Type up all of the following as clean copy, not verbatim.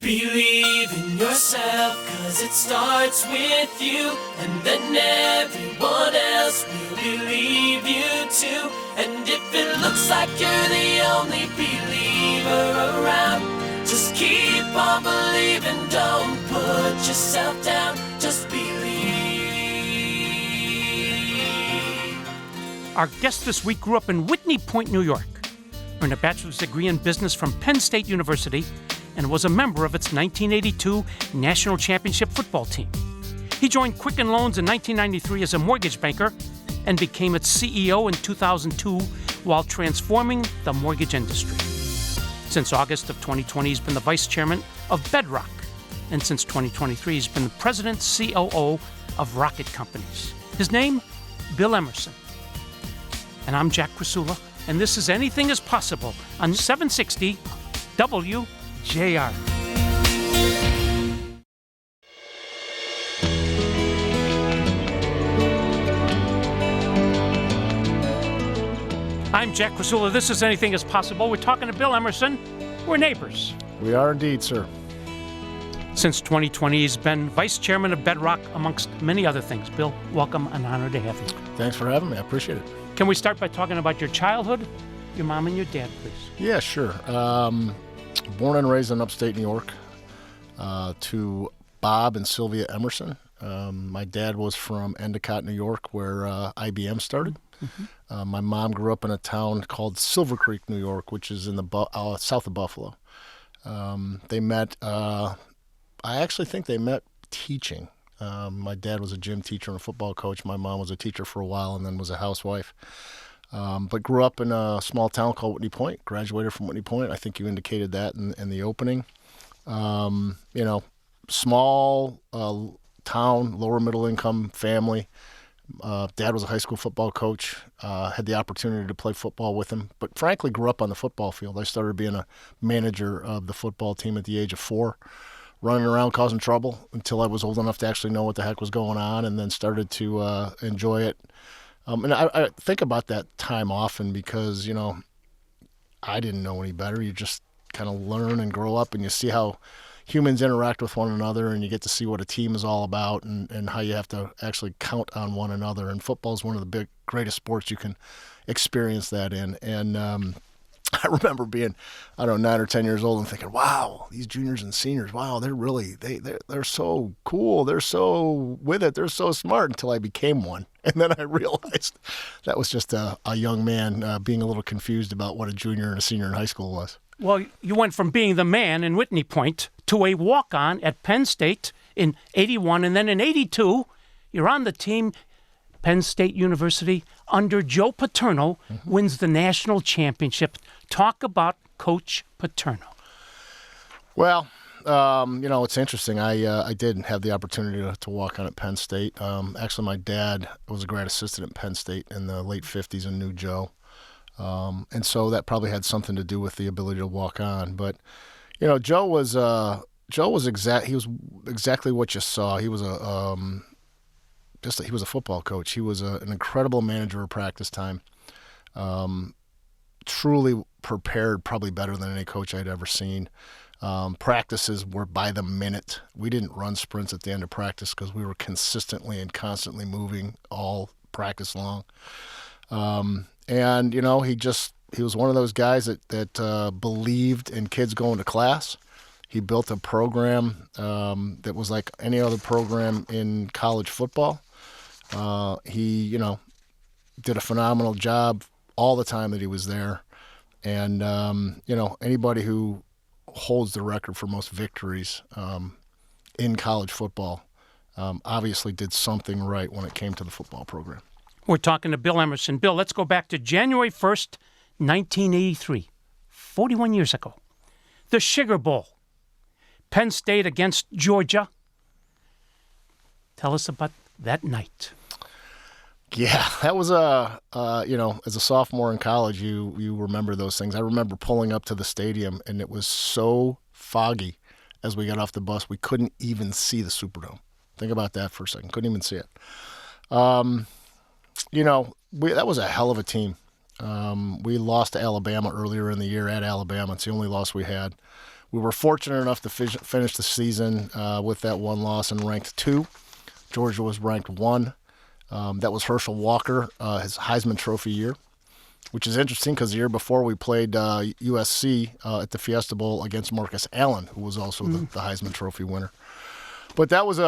Believe in yourself, 'cause it starts with you, and then everyone else will believe you too. And if it looks like you're the only believer around, just keep on believing, don't put yourself down, just believe. Our guest this week grew up in Whitney Point, New York, earned a bachelor's degree in business from Penn State University, and was a member of its 1982 National Championship football team. He joined Quicken Loans in 1993 as a mortgage banker and became its CEO in 2002 while transforming the mortgage industry. Since August of 2020, he's been the vice chairman of Bedrock, and since 2023, he's been the president COO of Rocket Companies. His name, Bill Emerson. And I'm Jack Krasula, and this is Anything is Possible on 760 WJR. I'm Jack Krasula. This is Anything is Possible. We're talking to Bill Emerson. We're neighbors. We are indeed, sir. Since 2020, he's been vice chairman of Bedrock, amongst many other things. Bill, welcome, an honor to have you. Thanks for having me. I appreciate it. Can we start by talking about your childhood, your mom and your dad, please? Yeah, sure. Born and raised in upstate New York to Bob and Sylvia Emerson. My dad was from Endicott, New York, where IBM started. Mm-hmm. My mom grew up in a town called Silver Creek, New York, which is in the south of Buffalo. They met, I actually think they met teaching. My dad was a gym teacher and a football coach. My mom was a teacher for a while and then was a housewife. But grew up in a small town called Whitney Point, graduated from Whitney Point. I think you indicated that in the opening. Small town, lower middle income family. Dad was a high school football coach, had the opportunity to play football with him, but frankly grew up on the football field. I started being a manager of the football team at the age of 4, running around causing trouble until I was old enough to actually know what the heck was going on, and then started to enjoy it. And I think about that time often because, I didn't know any better. You just kind of learn and grow up and you see how humans interact with one another and you get to see what a team is all about and how you have to actually count on one another. And football is one of the greatest sports you can experience that in. And I remember being, 9 or 10 years old and thinking, wow, these juniors and seniors, wow, they're so cool. They're so with it. They're so smart until I became one. And then I realized that was just a young man being a little confused about what a junior and a senior in high school was. Well, you went from being the man in Whitney Point to a walk-on at Penn State in 81, and then in 82, you're on the team. Penn State University, under Joe Paterno, wins the national championship. Talk about Coach Paterno. Well, it's interesting. I did have the opportunity to walk on at Penn State. Actually, my dad was a grad assistant at Penn State in the late 50s and knew Joe. And so that probably had something to do with the ability to walk on. But, Joe was exactly what you saw. He was he was a football coach. He was an incredible manager of practice time. Truly prepared, probably better than any coach I'd ever seen. Practices were by the minute. We didn't run sprints at the end of practice because we were consistently and constantly moving all practice long. And, he was one of those guys that believed in kids going to class. He built a program that was like any other program in college football. He, did a phenomenal job all the time that he was there. And, anybody who holds the record for most victories in college football obviously did something right when it came to the football program. We're talking to Bill Emerson. Bill, let's go back to January 1st, 1983, 41 years ago. The Sugar Bowl, Penn State against Georgia. Tell us about that night. Yeah, that was as a sophomore in college, you remember those things. I remember pulling up to the stadium, and it was so foggy as we got off the bus, we couldn't even see the Superdome. Think about that for a second. Couldn't even see it. That was a hell of a team. We lost to Alabama earlier in the year at Alabama. It's the only loss we had. We were fortunate enough to finish the season with that one loss and ranked 2. Georgia was ranked 1. That was Herschel Walker, his Heisman Trophy year, which is interesting because the year before we played USC at the Fiesta Bowl against Marcus Allen, who was also the Heisman Trophy winner. But that was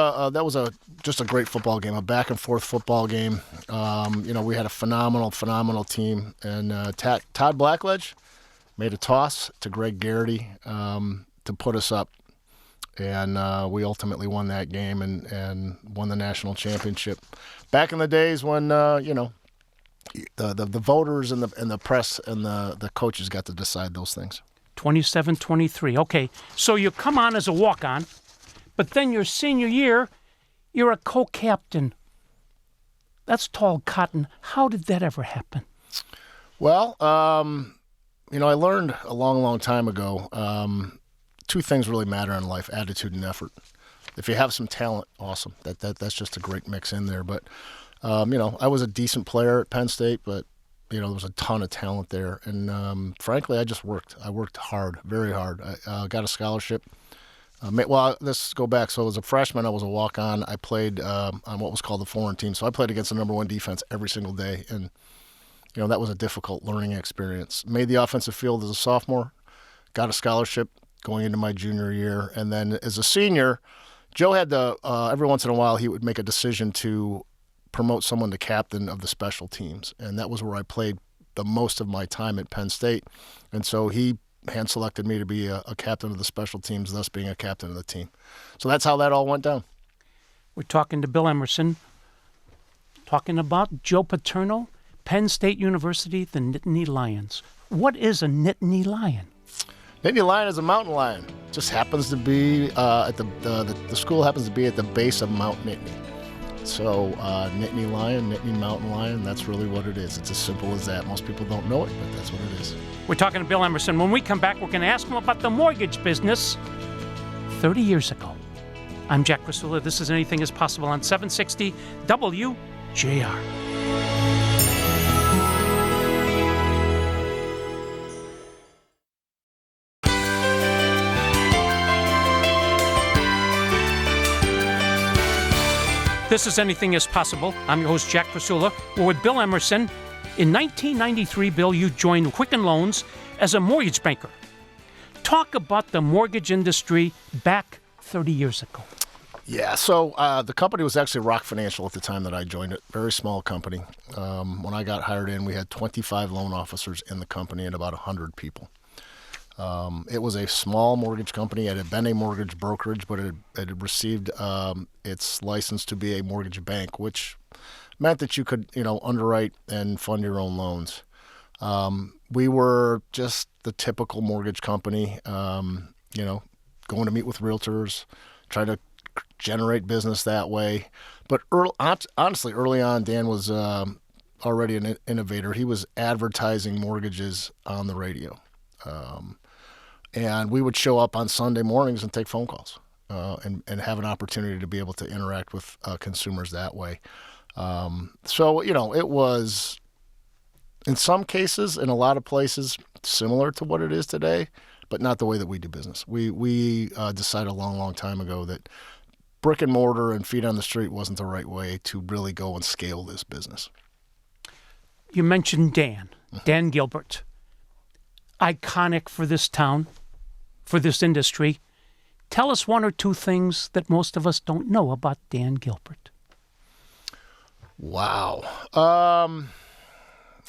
just a great football game, a back and forth football game. We had a phenomenal team, and Todd Blackledge made a toss to Greg Garrity to put us up, and we ultimately won that game and won the national championship. Back in the days when the voters and the press and the coaches got to decide those things. 27-23. Okay, so you come on as a walk-on. But then your senior year, you're a co-captain. That's tall cotton. How did that ever happen? Well, I learned a long time ago, 2 things really matter in life, attitude and effort. If you have some talent, awesome. That's just a great mix in there. But, I was a decent player at Penn State, but, there was a ton of talent there. And, frankly, I just worked. I worked hard, very hard. I got a scholarship. Let's go back. So as a freshman, I was a walk-on. I played on what was called the foreign team. So I played against the number 1 defense every single day. And, that was a difficult learning experience. Made the offensive field as a sophomore. Got a scholarship going into my junior year. And then as a senior, Joe had to, every once in a while, he would make a decision to promote someone to captain of the special teams. And that was where I played the most of my time at Penn State. And so he hand-selected me to be a captain of the special teams, thus being a captain of the team. So that's how that all went down. We're talking to Bill Emerson, talking about Joe Paterno, Penn State University, the Nittany Lions. What is a Nittany Lion? Nittany Lion is a mountain lion. Just happens to be at the school happens to be at the base of Mount Nittany. So Nittany Lion, Nittany Mountain Lion, that's really what it is. It's as simple as that. Most people don't know it, but that's what it is. We're talking to Bill Emerson. When we come back, we're going to ask him about the mortgage business 30 years ago. I'm Jack Krasula. This is Anything is Possible on 760 WJR. This is Anything is Possible. I'm your host, Jack Krasula. We're with Bill Emerson. In 1993, Bill, you joined Quicken Loans as a mortgage banker. Talk about the mortgage industry back 30 years ago. Yeah, so the company was actually Rock Financial at the time that I joined it. Very small company. When I got hired in, we had 25 loan officers in the company and about 100 people. It was a small mortgage company. It had been a mortgage brokerage, but it had received its license to be a mortgage bank, which meant that you could, underwrite and fund your own loans. We were just the typical mortgage company, going to meet with realtors, trying to generate business that way. But honestly, early on, Dan was already an innovator. He was advertising mortgages on the radio. And we would show up on Sunday mornings and take phone calls and have an opportunity to be able to interact with consumers that way. It was, in some cases, in a lot of places, similar to what it is today, but not the way that we do business. We decided a long time ago that brick and mortar and feet on the street wasn't the right way to really go and scale this business. You mentioned Dan Gilbert. Iconic for this town, for this industry. Tell us 1 or 2 things that most of us don't know about Dan Gilbert. Wow.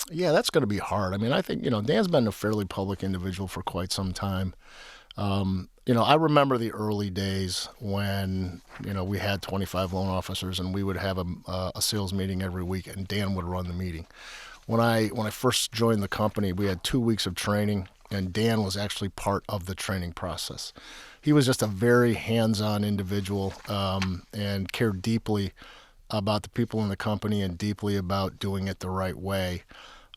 That's going to be hard. I mean, I think, Dan's been a fairly public individual for quite some time. I remember the early days when, we had 25 loan officers and we would have a sales meeting every week and Dan would run the meeting. When I first joined the company, we had 2 weeks of training, and Dan was actually part of the training process. He was just a very hands-on individual and cared deeply about the people in the company and deeply about doing it the right way.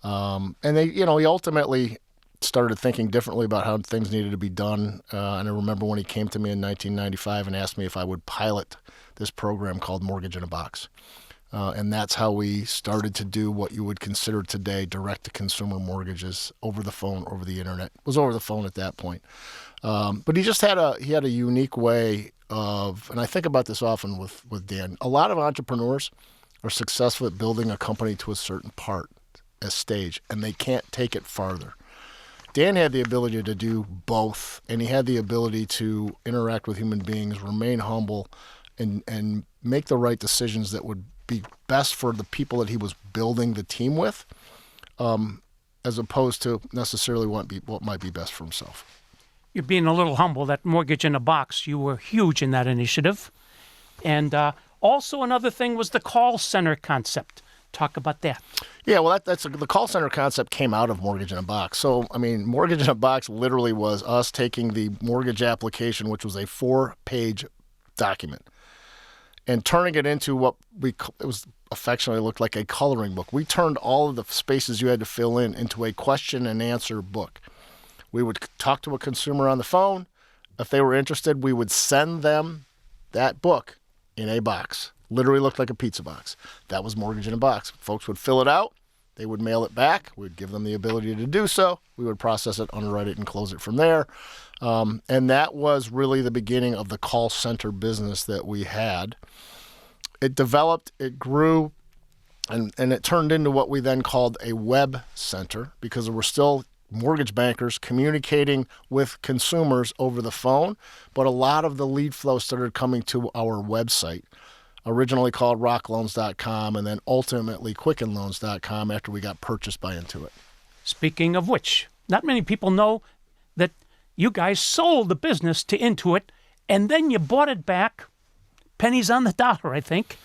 He ultimately started thinking differently about how things needed to be done. And I remember when he came to me in 1995 and asked me if I would pilot this program called Mortgage in a Box. And that's how we started to do what you would consider today direct-to-consumer mortgages over the phone, over the internet. It was over the phone at that point. But he just had a unique way of, and I think about this often with Dan. A lot of entrepreneurs are successful at building a company to a certain stage, and they can't take it farther. Dan had the ability to do both, and he had the ability to interact with human beings, remain humble, and make the right decisions that would be best for the people that he was building the team with, as opposed to necessarily what might be best for himself. You're being a little humble. That Mortgage in a Box, you were huge in that initiative. And also another thing was the call center concept. Talk about that. Yeah, well, that's the call center concept came out of Mortgage in a Box. So, I mean, Mortgage in a Box literally was us taking the mortgage application, which was a 4-page document, and turning it into what it was affectionately looked like a coloring book. We turned all of the spaces you had to fill in into a question and answer book. We would talk to a consumer on the phone. If they were interested, we would send them that book in a box. Literally looked like a pizza box. That was Mortgage in a Box. Folks would fill it out. They would mail it back. We'd give them the ability to do so. We would process it, underwrite it, and close it from there. And that was really the beginning of the call center business that we had. It developed, it grew, and it turned into what we then called a web center, because there were still mortgage bankers communicating with consumers over the phone, but a lot of the lead flow started coming to our website, originally called rockloans.com and then ultimately quickenloans.com after we got purchased by Intuit. Speaking of which, not many people know that you guys sold the business to Intuit and then you bought it back, pennies on the dollar, I think.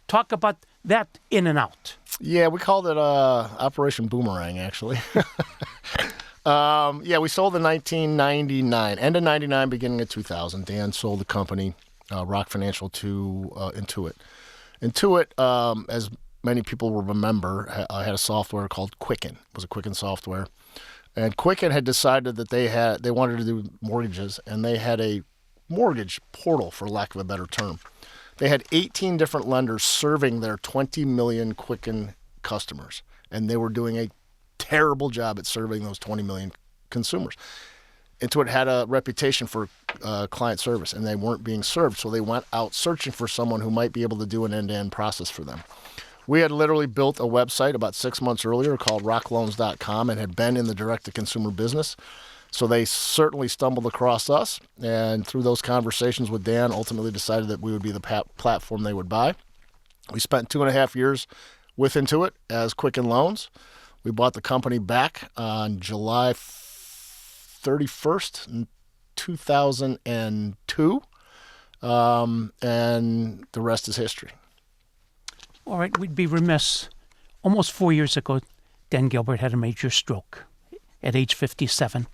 Talk about that in and out. Yeah, we called it Operation Boomerang, actually. We sold in 1999, end of 99, beginning of 2000. Dan sold the company, Rock Financial, to Intuit. Intuit, as many people will remember, had a software called Quicken. It was a Quicken software. And Quicken had decided that they wanted to do mortgages, and they had a mortgage portal, for lack of a better term. They had 18 different lenders serving their 20 million Quicken customers, and they were doing a terrible job at serving those 20 million consumers. Intuit had a reputation for client service, and they weren't being served, so they went out searching for someone who might be able to do an end-to-end process for them. We had literally built a website about 6 months earlier called rockloans.com and had been in the direct-to-consumer business. So they certainly stumbled across us, and through those conversations with Dan, ultimately decided that we would be the platform they would buy. We spent 2.5 years with Intuit as Quicken Loans. We bought the company back on July 31st, 2002, and the rest is history. All right, we'd be remiss. Almost 4 years ago, Dan Gilbert had a major stroke at age 57.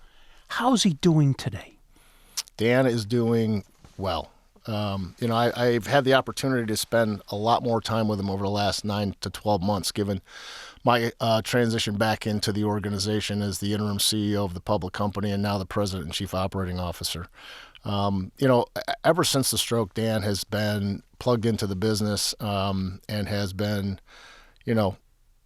How's he doing today? Dan is doing well. I've had the opportunity to spend a lot more time with him over the last 9 to 12 months, given my transition back into the organization as the interim CEO of the public company and now the president and chief operating officer. Ever since the stroke, Dan has been plugged into the business and has been,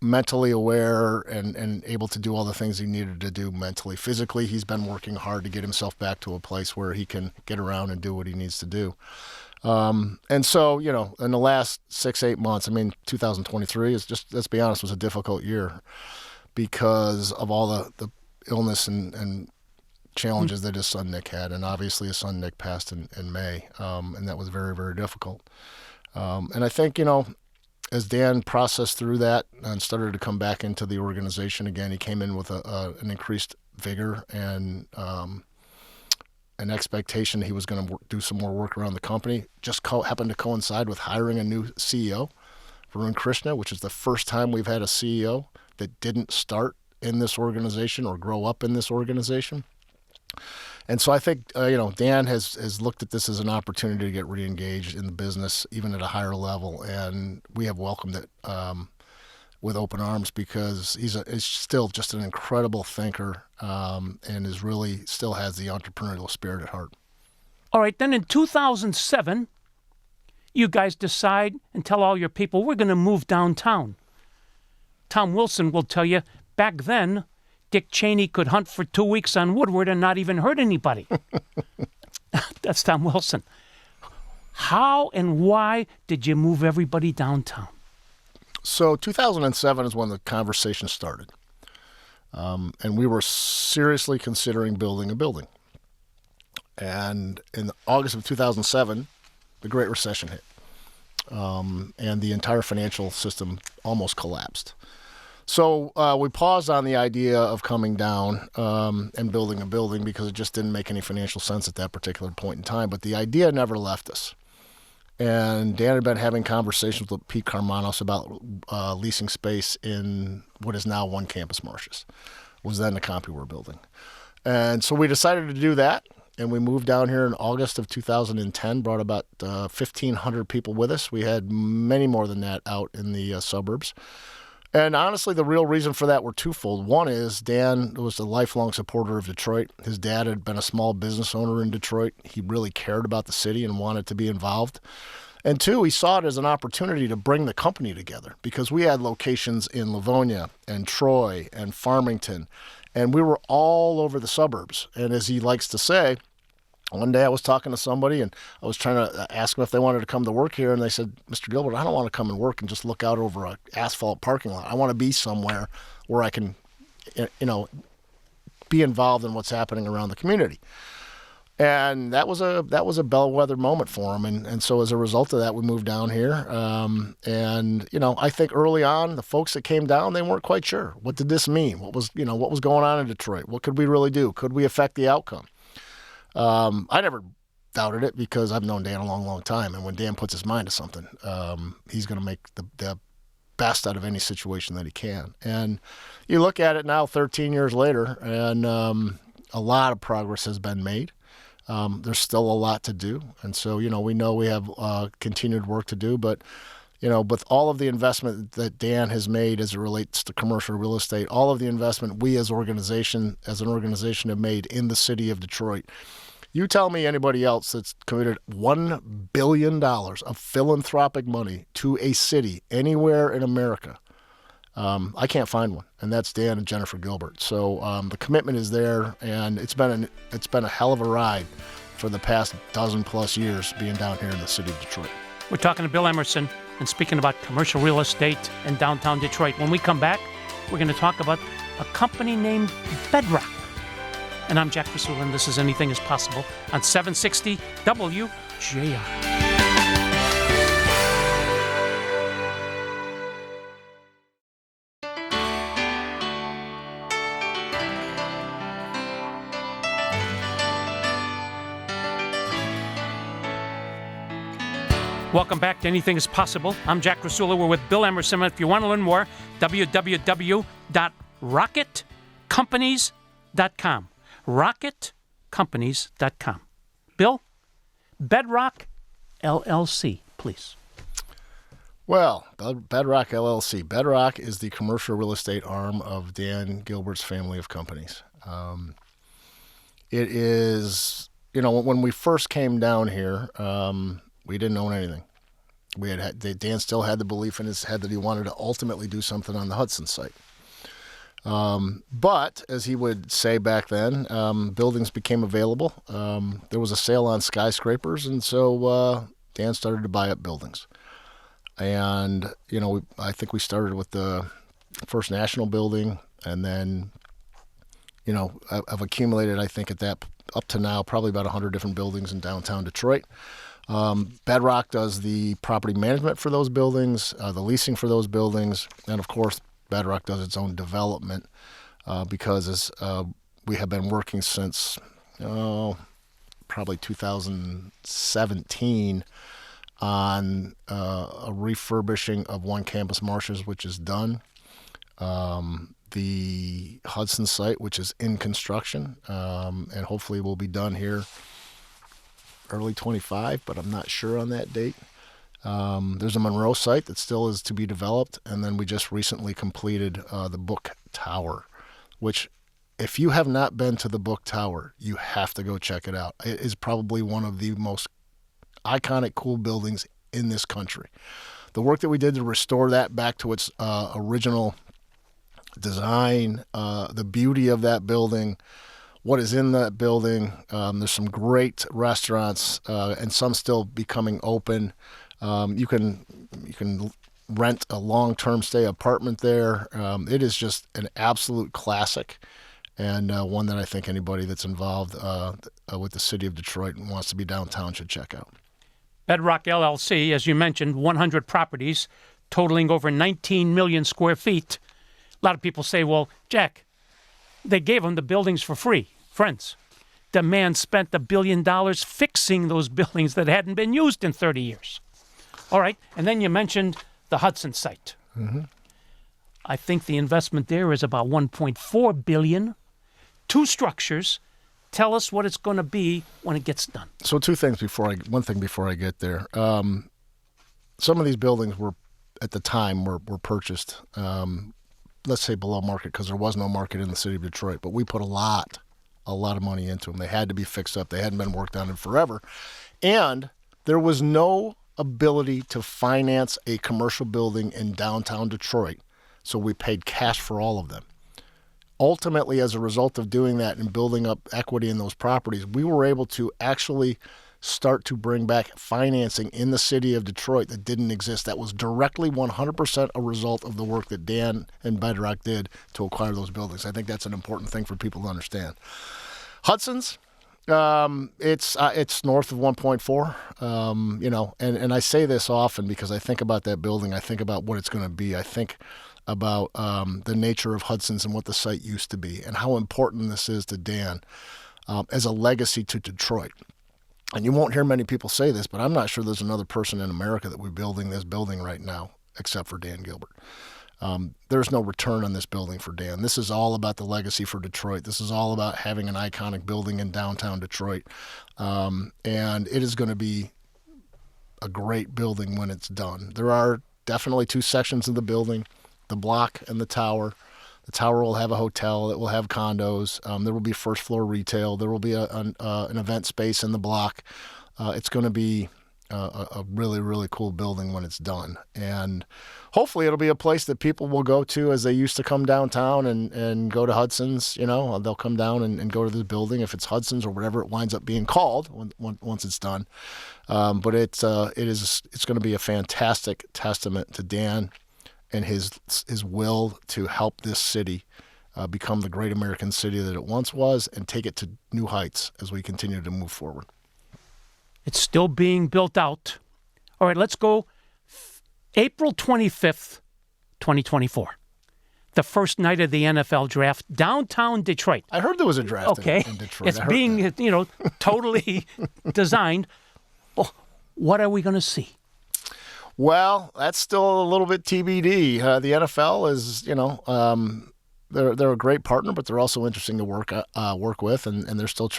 mentally aware and able to do all the things he needed to do mentally. Physically, he's been working hard to get himself back to a place where he can get around and do what he needs to do. And so, in the last 6-8 months, 2023 is just, let's be honest, was a difficult year because of all the illness and challenges that his son Nick had. And obviously his son Nick passed in May, and that was very, very difficult. And I think, as Dan processed through that and started to come back into the organization again, he came in with an increased vigor and an expectation that he was going to do some more work around the company. Just happened to coincide with hiring a new CEO, Varun Krishna, which is the first time we've had a CEO that didn't start in this organization or grow up in this organization. And so I think, Dan has looked at this as an opportunity to get re-engaged in the business, even at a higher level. And we have welcomed it with open arms because he's still just an incredible thinker and is really still has the entrepreneurial spirit at heart. All right, then in 2007, you guys decide and tell all your people, we're going to move downtown. Tom Wilson will tell you, back then, Dick Cheney could hunt for 2 weeks on Woodward and not even hurt anybody. That's Tom Wilson. How and why did you move everybody downtown? So 2007 is when the conversation started. And we were seriously considering building a building. And in August of 2007, the Great Recession hit. And the entire financial system almost collapsed. So we paused on the idea of coming down and building a building because it just didn't make any financial sense at that particular point in time. But the idea never left us. And Dan had been having conversations with Pete Carmanos about leasing space in what is now One Campus Marshes, was then the CompuWare building. And so we decided to do that. And we moved down here in August of 2010, brought about 1,500 people with us. We had many more than that out in the suburbs. And honestly, the real reason for that were twofold. One is Dan was a lifelong supporter of Detroit. His dad had been a small business owner in Detroit. He really cared about the city and wanted to be involved. And two, he saw it as an opportunity to bring the company together because we had locations in Livonia and Troy and Farmington, and we were all over the suburbs. And as he likes to say, one day I was talking to somebody and I was trying to ask them if they wanted to come to work here. And they said, Mr. Gilbert, I don't want to come and work and just look out over an asphalt parking lot. I want to be somewhere where I can, be involved in what's happening around the community. And that was a bellwether moment for him. And so as a result of that, we moved down here. I think early on, the folks that came down, they weren't quite sure. What did this mean? What was going on in Detroit? What could we really do? Could we affect the outcome? I never doubted it because I've known Dan a long, long time. And when Dan puts his mind to something, he's going to make the best out of any situation that he can. And you look at it now 13 years later, and a lot of progress has been made. There's still a lot to do. And so, we know we have continued work to do. But, with all of the investment that Dan has made as it relates to commercial real estate, all of the investment we as an organization have made in the city of Detroit, you tell me anybody else that's committed $1 billion of philanthropic money to a city anywhere in America. I can't find one, and that's Dan and Jennifer Gilbert. So the commitment is there, and it's been a hell of a ride for the past dozen plus years being down here in the city of Detroit. We're talking to Bill Emerson and speaking about commercial real estate in downtown Detroit. When we come back, we're going to talk about a company named Bedrock. And I'm Jack Krasula, and this is Anything is Possible on 760 WJR. Welcome back to Anything is Possible. I'm Jack Krasula. We're with Bill Emerson. If you want to learn more, www.rocketcompanies.com. rocketcompanies.com. Bill, Bedrock LLC, please. Well, Bedrock LLC. Bedrock is the commercial real estate arm of Dan Gilbert's family of companies. It is, when we first came down here, we didn't own anything. Dan still had the belief in his head that he wanted to ultimately do something on the Hudson site. But as he would say back then, buildings became available. There was a sale on skyscrapers, and so Dan started to buy up buildings. And I think we started with the First National building, and then I've accumulated, I think, up to now probably about 100 different buildings in downtown Detroit. Bedrock does the property management for those buildings, the leasing for those buildings, and of course Bedrock does its own development because we have been working since probably 2017 on a refurbishing of One Campus Marshes, which is done, the Hudson site, which is in construction, and hopefully will be done here early 25, but I'm not sure on that date. There's a Monroe site that still is to be developed, and then we just recently completed the Book Tower, which if you have not been to the Book Tower, you have to go check it out. It is probably one of the most iconic, cool buildings in this country. The work that we did to restore that back to its original design, the beauty of that building, what is in that building. There's some great restaurants, and some still becoming open. You can rent a long-term stay apartment there. It is just an absolute classic, and one that I think anybody that's involved with the city of Detroit and wants to be downtown should check out. Bedrock LLC, as you mentioned, 100 properties totaling over 19 million square feet. A lot of people say, well, Jack, they gave them the buildings for free. Friends, the man spent $1 billion fixing those buildings that hadn't been used in 30 years. All right, and then you mentioned the Hudson site. Mm-hmm. I think the investment there is about $1.4 billion. 2 structures. Tell us what it's going to be when it gets done. So one thing before I get there. Some of these buildings were, at the time, were purchased, let's say below market, because there was no market in the city of Detroit. But we put a lot of money into them. They had to be fixed up. They hadn't been worked on in forever. And there was no ability to finance a commercial building in downtown Detroit. So we paid cash for all of them. Ultimately, as a result of doing that and building up equity in those properties, we were able to actually start to bring back financing in the city of Detroit that didn't exist. That was directly 100% a result of the work that Dan and Bedrock did to acquire those buildings. I think that's an important thing for people to understand. Hudson's, it's north of 1.4, and I say this often because I think about that building. I think about what it's going to be. I think about the nature of Hudson's and what the site used to be and how important this is to Dan as a legacy to Detroit. And you won't hear many people say this, but I'm not sure there's another person in America that we're building this building right now except for Dan Gilbert. There's no return on this building for Dan. This is all about the legacy for Detroit. This is all about having an iconic building in downtown Detroit. And it is going to be a great building when it's done. There are definitely 2 sections of the building, the block and the tower. The tower will have a hotel. It will have condos. There will be first floor retail. There will be an event space in the block. It's going to be a really, really cool building when it's done. And hopefully it'll be a place that people will go to as they used to come downtown and go to Hudson's. They'll come down and go to this building if it's Hudson's or whatever it winds up being called once it's done. But it's going to be a fantastic testament to Dan and his will to help this city become the great American city that it once was and take it to new heights as we continue to move forward. It's still being built out. All right, let's go April 25th, 2024. The first night of the NFL draft, downtown Detroit. I heard there was a draft in Detroit. It's being, totally designed. Well, what are we going to see? Well, that's still a little bit TBD. The NFL is, they're a great partner, but they're also interesting to work with, and they're still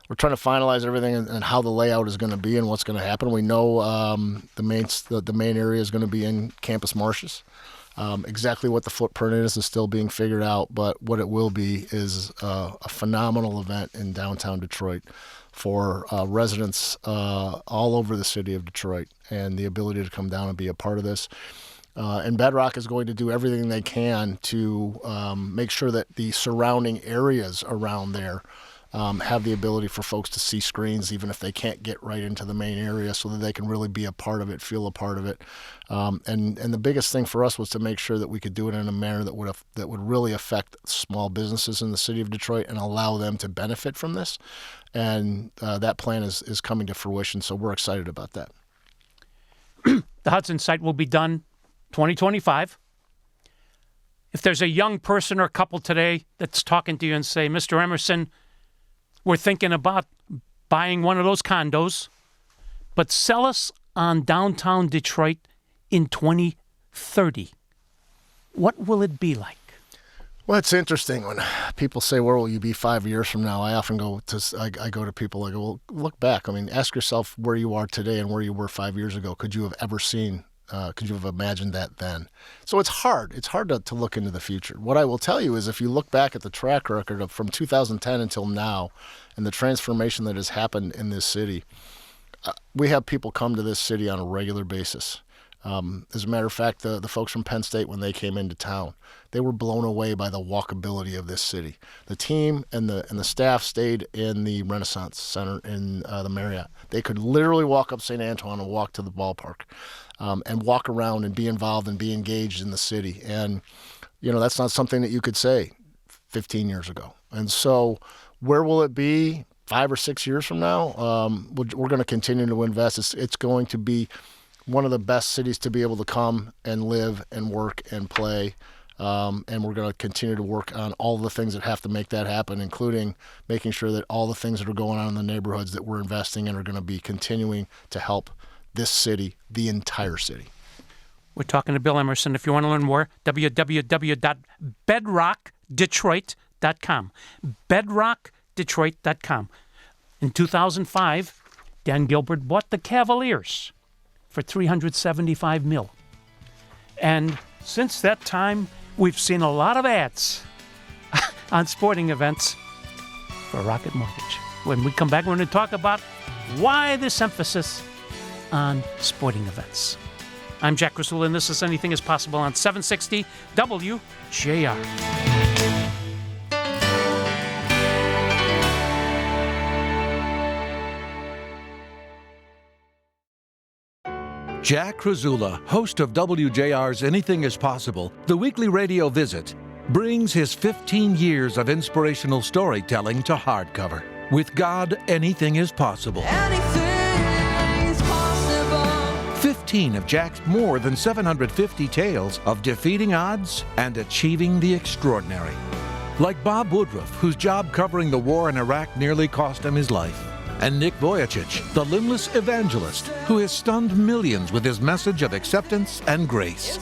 we're trying to finalize everything and how the layout is going to be and what's going to happen. We know the main area is going to be in Campus Martius. Exactly what the footprint is still being figured out, but what it will be is a phenomenal event in downtown Detroit for residents all over the city of Detroit, and the ability to come down and be a part of this. And Bedrock is going to do everything they can to make sure that the surrounding areas around there have the ability for folks to see screens, even if they can't get right into the main area, so that they can really be a part of it, feel a part of it. And the biggest thing for us was to make sure that we could do it in a manner that would really affect small businesses in the city of Detroit and allow them to benefit from this. And that plan is coming to fruition, so we're excited about that. The Hudson site will be done 2025. If there's a young person or couple today that's talking to you and say, Mr. Emerson, we're thinking about buying one of those condos, but sell us on downtown Detroit in 2030. What will it be like? Well, it's interesting when people say, where will you be 5 years from now? I often go to people, I go, well, look back. I mean, ask yourself where you are today and where you were 5 years ago. Could you have imagined that then? So it's hard. It's hard to look into the future. What I will tell you is if you look back at the track record of from 2010 until now and the transformation that has happened in this city, we have people come to this city on a regular basis. As a matter of fact, the folks from Penn State, when they came into town, they were blown away by the walkability of this city. The team and the staff stayed in the Renaissance Center in the Marriott. They could literally walk up St. Antoine and walk to the ballpark, and walk around and be involved and be engaged in the city. And, that's not something that you could say 15 years ago. And so where will it be 5 or 6 years from now? We're going to continue to invest. It's going to be one of the best cities to be able to come and live and work and play. And we're going to continue to work on all the things that have to make that happen, including making sure that all the things that are going on in the neighborhoods that we're investing in are going to be continuing to help this city, the entire city. We're talking to Bill Emerson. If you want to learn more, www.bedrockdetroit.com. Bedrockdetroit.com. In 2005, Dan Gilbert bought the Cavaliers for $375 million. And since that time, we've seen a lot of ads on sporting events for Rocket Mortgage. When we come back, we're going to talk about why this emphasis on sporting events. I'm Jack Krasula, and this is Anything is Possible on 760 WJR. Jack Krasula, host of WJR's Anything is Possible, the weekly radio visit, brings his 15 years of inspirational storytelling to hardcover. With God, anything is possible. Anything is possible. 15 of Jack's more than 750 tales of defeating odds and achieving the extraordinary. Like Bob Woodruff, whose job covering the war in Iraq nearly cost him his life. And Nick Vujicic, the limbless evangelist who has stunned millions with his message of acceptance and grace.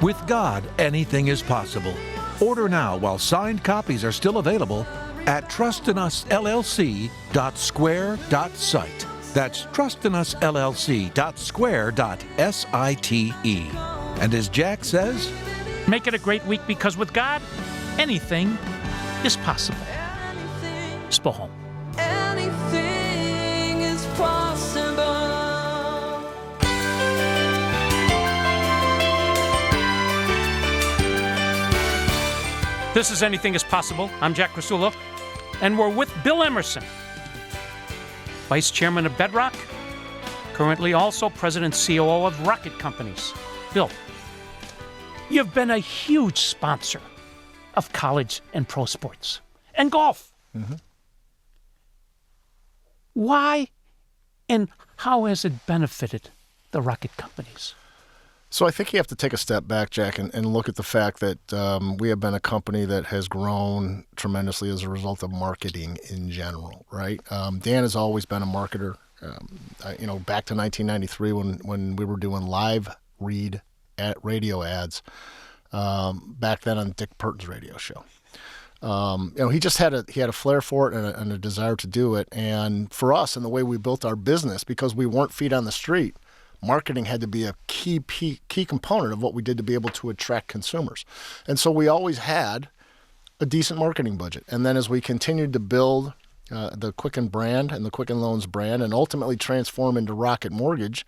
With God, anything is possible. Order now while signed copies are still available at trustinusllc.square.site. That's trustinusllc.square.site. And as Jack says, Make it a great week, because with God, anything is possible. Spoholm. Anything is possible. This is Anything is Possible. I'm Jack Krasula, and we're with Bill Emerson, Vice Chairman of Bedrock, currently also President COO of Rocket Companies. Bill, you've been a huge sponsor of college and pro sports and golf. Mm-hmm. Why and how has it benefited the Rocket Companies? So I think you have to take a step back, Jack, and look at the fact that we have been a company that has grown tremendously as a result of marketing in general, right? Dan has always been a marketer. Back to 1993 when we were doing live read radio ads, back then on Dick Purton's radio show. He just had a flair for it and a desire to do it. And for us, and the way we built our business, because we weren't feet on the street, marketing had to be a key component of what we did to be able to attract consumers. And so we always had a decent marketing budget. And then as we continued to build the Quicken brand and the Quicken Loans brand and ultimately transform into Rocket Mortgage,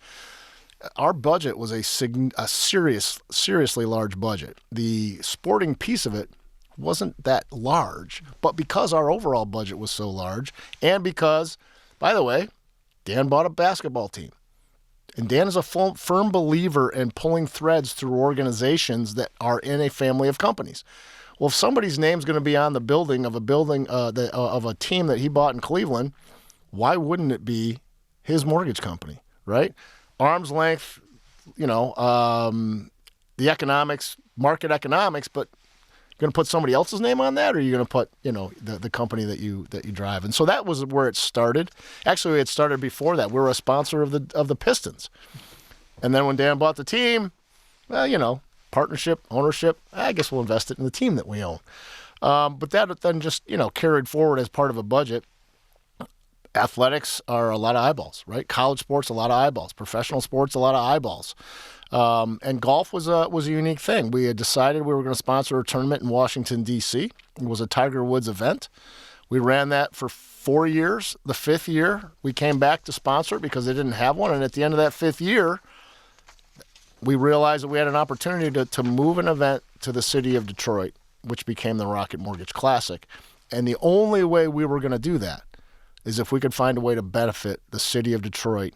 our budget was a seriously large budget. The sporting piece of it wasn't that large, but because our overall budget was so large, and because, by the way, Dan bought a basketball team. And Dan is a firm believer in pulling threads through organizations that are in a family of companies. Well, if somebody's name's going to be on the building of a team that he bought in Cleveland, why wouldn't it be his mortgage company, right? Arm's length, the economics, market economics, but you're going to put somebody else's name on that, or are you going to put, the company that you drive? And so that was where it started. Actually, it started before that. We were a sponsor of the Pistons. And then when Dan bought the team, partnership, ownership, I guess we'll invest it in the team that we own. But that then just, carried forward as part of a budget. Athletics are a lot of eyeballs, right? College sports, a lot of eyeballs. Professional sports, a lot of eyeballs. And golf was a unique thing. We had decided we were going to sponsor a tournament in Washington, D.C. It was a Tiger Woods event. We ran that for 4 years. The 5th year, we came back to sponsor it because they didn't have one. And at the end of that 5th year, we realized that we had an opportunity to move an event to the city of Detroit, which became the Rocket Mortgage Classic. And the only way we were going to do that is if we could find a way to benefit the city of Detroit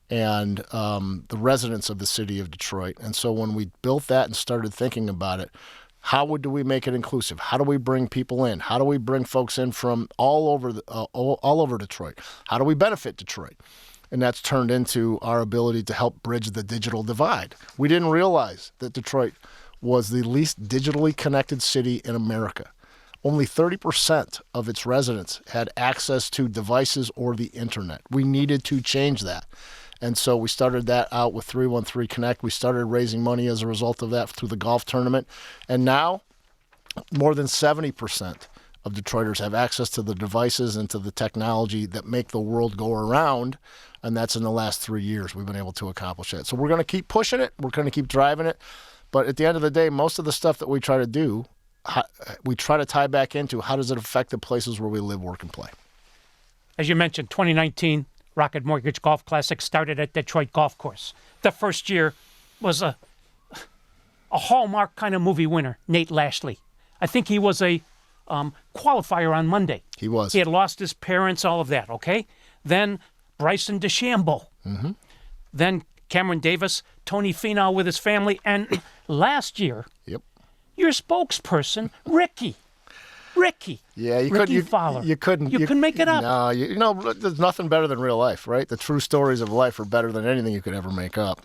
and the residents of the city of Detroit. And so when we built that and started thinking about it, how do we make it inclusive? How do we bring people in? How do we bring folks in from all over Detroit? How do we benefit Detroit? And that's turned into our ability to help bridge the digital divide. We didn't realize that Detroit was the least digitally connected city in America. Only 30% of its residents had access to devices or the internet. We needed to change that. And so we started that out with 313 Connect. We started raising money as a result of that through the golf tournament. And now more than 70% of Detroiters have access to the devices and to the technology that make the world go around. And that's in the last 3 years we've been able to accomplish that. So we're going to keep pushing it. We're going to keep driving it. But at the end of the day, most of the stuff that we try to do, we try to tie back into how does it affect the places where we live, work, and play. As you mentioned, 2019 Rocket Mortgage Golf Classic started at Detroit Golf Course. The first year was a Hallmark kind of movie winner, Nate Lashley. I think he was a qualifier on Monday. He was. He had lost his parents, all of that, okay? Then Bryson DeChambeau. Mm-hmm. Then Cameron Davis, Tony Finau with his family. And last year, your spokesperson, Ricky. Yeah, you couldn't make it up. No, there's nothing better than real life, right? The true stories of life are better than anything you could ever make up.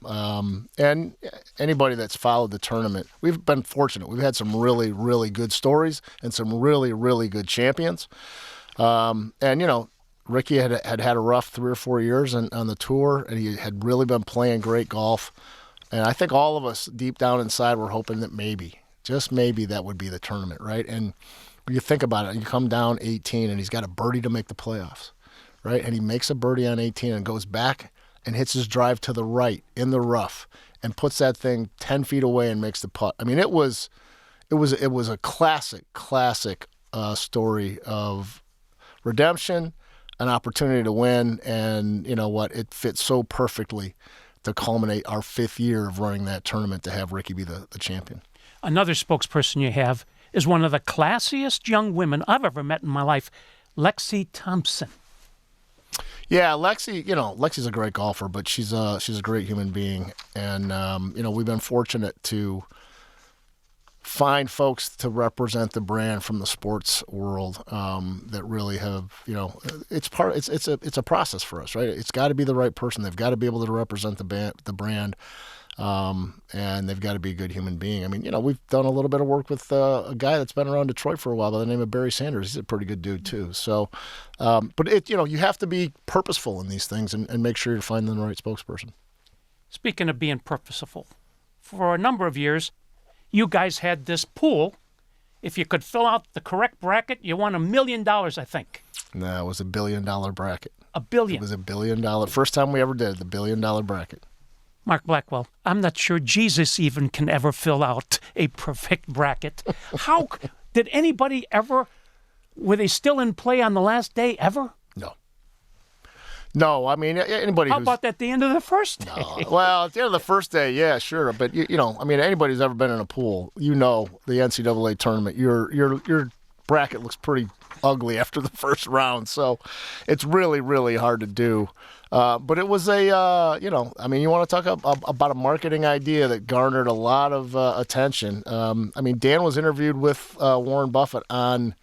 And anybody that's followed the tournament, we've been fortunate. We've had some really, really good stories and some really, really good champions. And Ricky had a rough 3 or 4 years on the tour, and he had really been playing great golf. And I think all of us deep down inside were hoping that maybe, just maybe, that would be the tournament, right? And when you think about it, you come down 18 and he's got a birdie to make the playoffs, right? And he makes a birdie on 18 and goes back and hits his drive to the right in the rough and puts that thing 10 feet away and makes the putt. I mean, it was a classic story of redemption, an opportunity to win, and you know what? It fits so perfectly to culminate our 5th year of running that tournament to have Ricky be the champion. Another spokesperson you have is one of the classiest young women I've ever met in my life, Lexi Thompson. Yeah, Lexi's a great golfer, but she's a great human being. And, we've been fortunate to find folks to represent the brand from the sports world that really have, it's a process for us, right? It's got to be the right person. They've got to be able to represent the brand. And they've got to be a good human being. I mean, we've done a little bit of work with a guy that's been around Detroit for a while by the name of Barry Sanders. He's a pretty good dude too. So, but you have to be purposeful in these things and make sure you're finding the right spokesperson. Speaking of being purposeful, for a number of years, you guys had this pool. If you could fill out the correct bracket, you won $1 million, I think. No, it was $1 billion bracket. $1 billion. It was $1 billion. First time we ever did the $1 billion bracket. Mark Blackwell, I'm not sure Jesus even can ever fill out a perfect bracket. How did anybody ever, were they still in play on the last day ever? No, I mean, anybody How about at the end of the first day? No. Well, at the end of the first day, yeah, sure. But, anybody who's ever been in a pool, the NCAA tournament, your bracket looks pretty ugly after the first round. So it's really, really hard to do. But it was you want to talk about a marketing idea that garnered a lot of attention. Dan was interviewed with Warren Buffett on,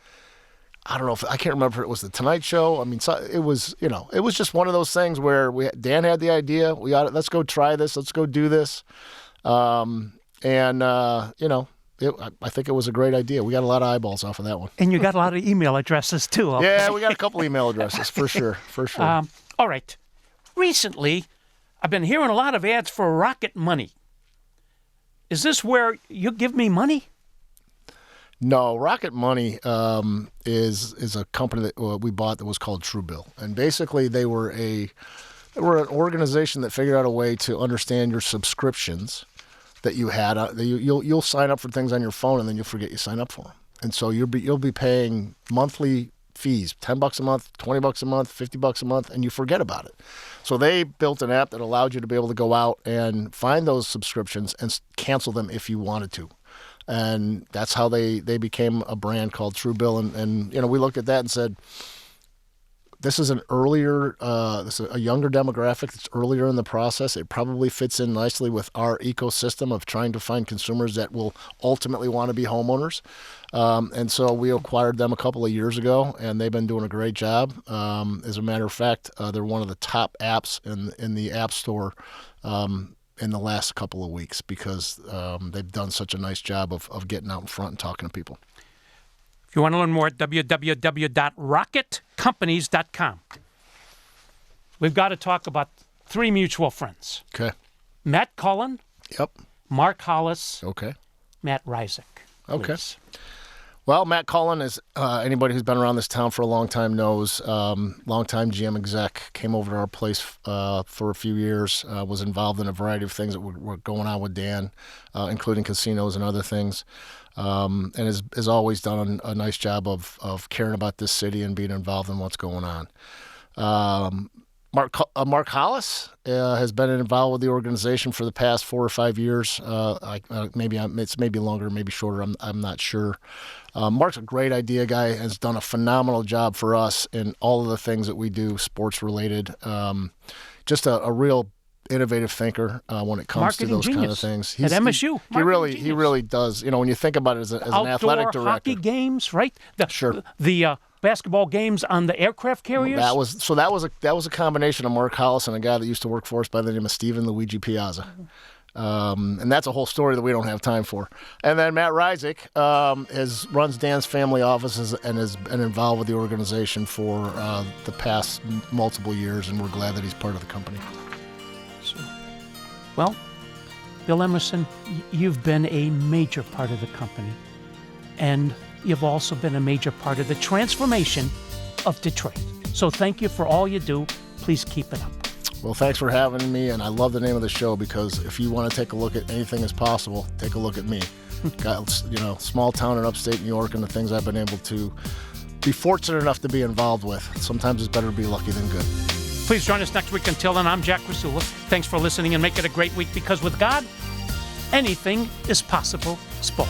I can't remember if it was the Tonight Show. It was just one of those things where Dan had the idea. Let's go try this. Let's go do this. I think it was a great idea. We got a lot of eyeballs off of that one. And you got a lot of email addresses too. Okay? Yeah, we got a couple email addresses for sure. All right. Recently, I've been hearing a lot of ads for Rocket Money. Is this where you give me money? No, Rocket Money is a company that we bought that was called Truebill, and basically they were an organization that figured out a way to understand your subscriptions that you had. You'll sign up for things on your phone, and then you'll forget you sign up for them, and so you'll be paying monthly fees, $10 a month, $20 a month, $50 a month, and you forget about it. So they built an app that allowed you to be able to go out and find those subscriptions and cancel them if you wanted to. And that's how they became a brand called Truebill. And you know, we looked at that and said, this is an earlier, this is a younger demographic that's earlier in the process. It probably fits in nicely with our ecosystem of trying to find consumers that will ultimately want to be homeowners. And so we acquired them a couple of years ago, and they've been doing a great job. As a matter of fact, they're one of the top apps in the App Store in the last couple of weeks because they've done such a nice job of getting out in front and talking to people. If you want to learn more, www.rocketcompanies.com. We've got to talk about three mutual friends. Okay. Matt Cullen. Yep. Mark Hollis. Okay. Matt Rizik. Okay. Please. Well, Matt Cullen is anybody who's been around this town for a long time knows. Longtime GM exec, came over to our place for a few years. Was involved in a variety of things that were going on with Dan, including casinos and other things. And has always done a nice job of caring about this city and being involved in what's going on. Mark Hollis has been involved with the organization for the past 4 or 5 years. It's maybe longer, maybe shorter. I'm not sure. Mark's a great idea guy. Has done a phenomenal job for us in all of the things that we do, sports related. Just a real innovative thinker when it comes Marketing to those genius. Kind of things. At MSU. He really does. You know, when you think about it as an athletic director. Outdoor hockey games, right? Sure. The basketball games on the aircraft carriers. That was a combination of Mark Hollis and a guy that used to work for us by the name of Stephen Luigi Piazza. And that's a whole story that we don't have time for. And then Matt Rizik runs Dan's family offices and has been involved with the organization for the past multiple years, and we're glad that he's part of the company. Well, Bill Emerson, you've been a major part of the company, and you've also been a major part of the transformation of Detroit. So thank you for all you do. Please keep it up. Well, thanks for having me, and I love the name of the show because if you want to take a look at anything as possible, take a look at me. Got, small town in upstate New York and the things I've been able to be fortunate enough to be involved with. Sometimes it's better to be lucky than good. Please join us next week. Until then, I'm Jack Krasula. Thanks for listening, and make it a great week because with God, anything is possible. Spall.